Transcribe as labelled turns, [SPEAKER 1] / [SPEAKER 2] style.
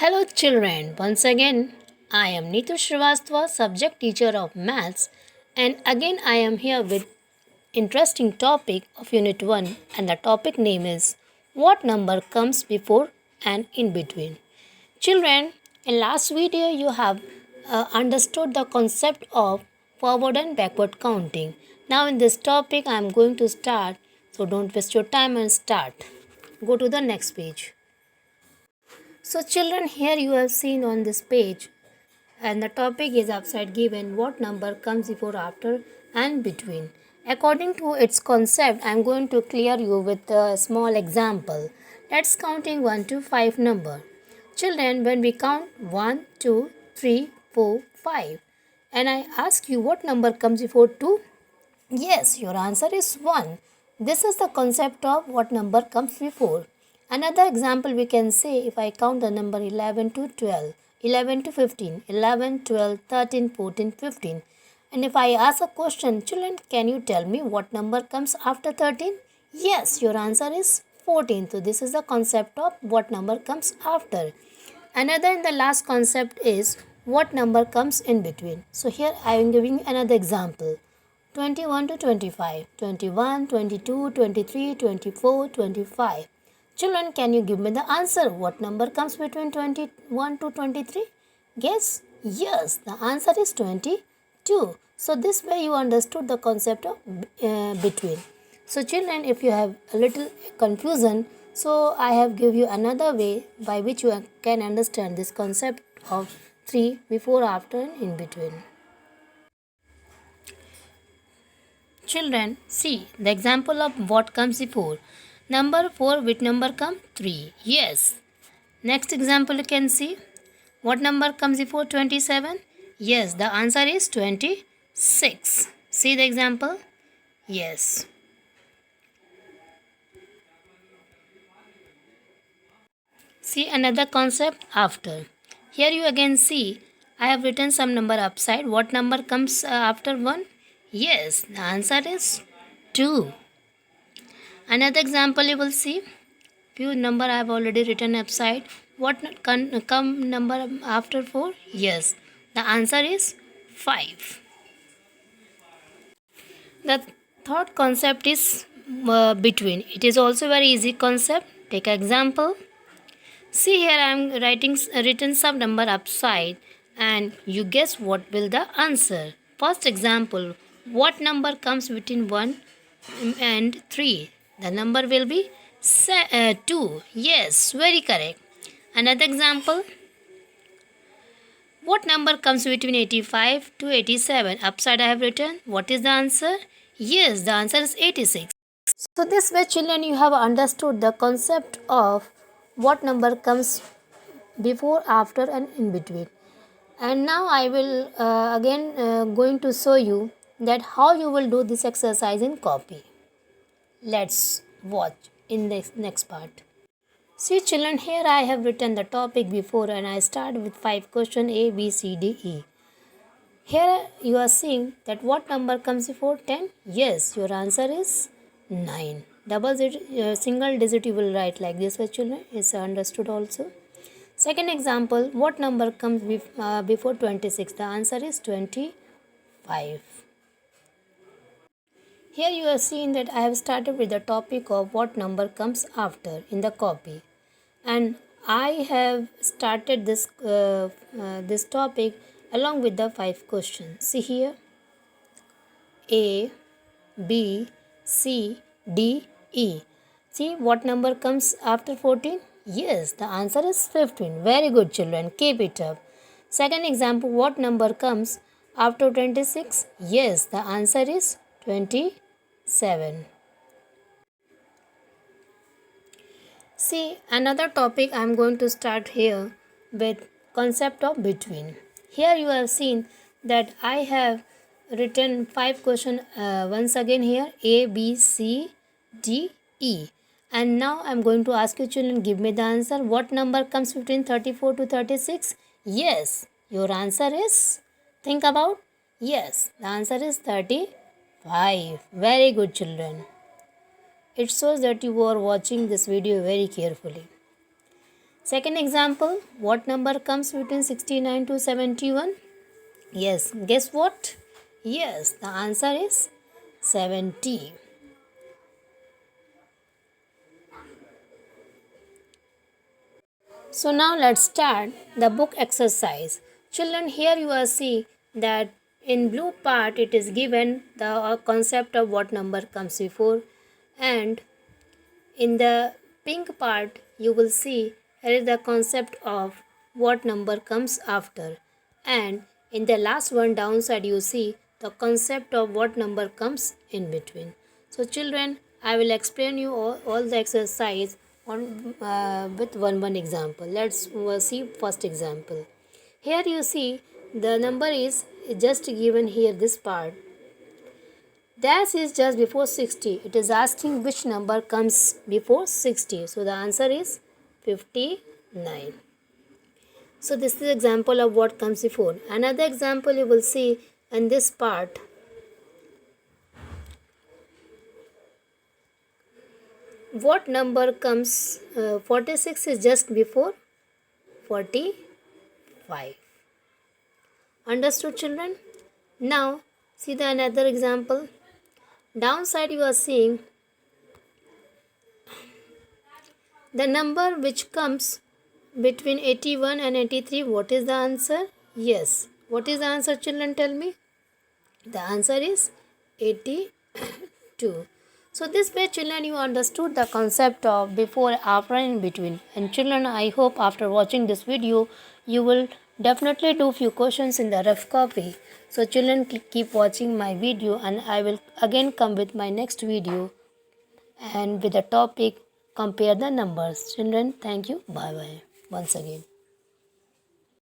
[SPEAKER 1] Hello children, once again I am Neetu Srivastava, subject teacher of maths, and again I am here with interesting topic of unit 1, and the topic name is what number comes before and in between. Children, in last video you have understood the concept of forward and backward counting. Now in this topic I am going to start, so don't waste your time and start. Go to the next page. So children, here you have seen on this page, and the topic is upside given what number comes before, after and between. According to its concept, I am going to clear you with a small example. Let's counting 1 to 5 number. Children, when we count 1, 2, 3, 4, 5, and I ask you what number comes before 2, yes, your answer is 1. This is the concept of what number comes before. Another example we can say, if I count the number 11 to 12, 11 to 15, 11, 12, 13, 14, 15. And if I ask a question, children, can you tell me what number comes after 13? Yes, your answer is 14. So this is the concept of what number comes after. Another and the last concept is what number comes in between. So here I am giving another example. 21 to 25, 21, 22, 23, 24, 25. Children, can you give me the answer? What number comes between 21 to 23? Guess? Yes, the answer is 22. So this way you understood the concept of between. So children, if you have a little confusion, so I have give you another way by which you can understand this concept of 3, before, after and in between. Children, see the example of what comes before. Number 4, which number come? 3. Yes. Next example you can see. What number comes before 27? Yes, the answer is 26. See the example? Yes. See another concept after. Here you again see I have written some number upside. What number comes after 1? Yes, the answer is 2. Another example you will see. Few number I have already written upside. What come number after 4? Yes, the answer is 5. The third concept is between. It is also very easy concept. Take example. See here I am written some number upside and you guess what will the answer. First example, what number comes between 1 and 3? The number will be 2. Yes, very correct. Another example, what number comes between 85 to 87? Upside I have written. What is the answer? Yes, the answer is 86. So this way children you have understood the concept of what number comes before, after and in between. And now I will again going to show you that how you will do this exercise in copy. Let's watch in the next part. See children, here I have written the topic before and I start with 5 question A, B, C, D, E. Here you are seeing that what number comes before 10? Yes, your answer is 9. Single digit you will write like this way children, is understood also. Second example, what number comes before 26? The answer is 25. Here you have seen that I have started with the topic of what number comes after in the copy, and I have started this topic along with the 5 questions. See here, A, B, C, D, E. See what number comes after 14? Yes, the answer is 15. Very good children, keep it up. Second example, what number comes after 26? Yes, the answer is 27. See another topic I am going to start here with concept of between. Here you have seen that I have written 5 questions once again here, A, B, C, D, E. And now I am going to ask you children, give me the answer. What number comes between 34 to 36? Yes, your answer is, think about, yes, the answer is 35. Very good children. It shows that you are watching this video very carefully. Second example, what number comes between 69 to 71? Yes, guess what? Yes, the answer is 70. So now let's start the book exercise. Children, here you will see that in blue part it is given the concept of what number comes before, and in the pink part you will see here is the concept of what number comes after, and in the last one downside you see the concept of what number comes in between. So children, I will explain you all the exercise on with one example. Let's see first example. Here you see the number is just given here, this part. Dash is just before 60. It is asking which number comes before 60. So the answer is 59. So this is example of what comes before. Another example you will see in this part. What number comes? 46 is just before 45. Understood, children? Now see the another example. Downside you are seeing the number which comes between 81 and 83. What is the answer? Yes. What is the answer, children? Tell me. The answer is 82. So this way, children, you understood the concept of before, after, and in between. And children, I hope after watching this video, you will definitely do few questions in the rough copy. So children, keep watching my video, and I will again come with my next video and with the topic compare the numbers. Children, thank you. Bye bye once again.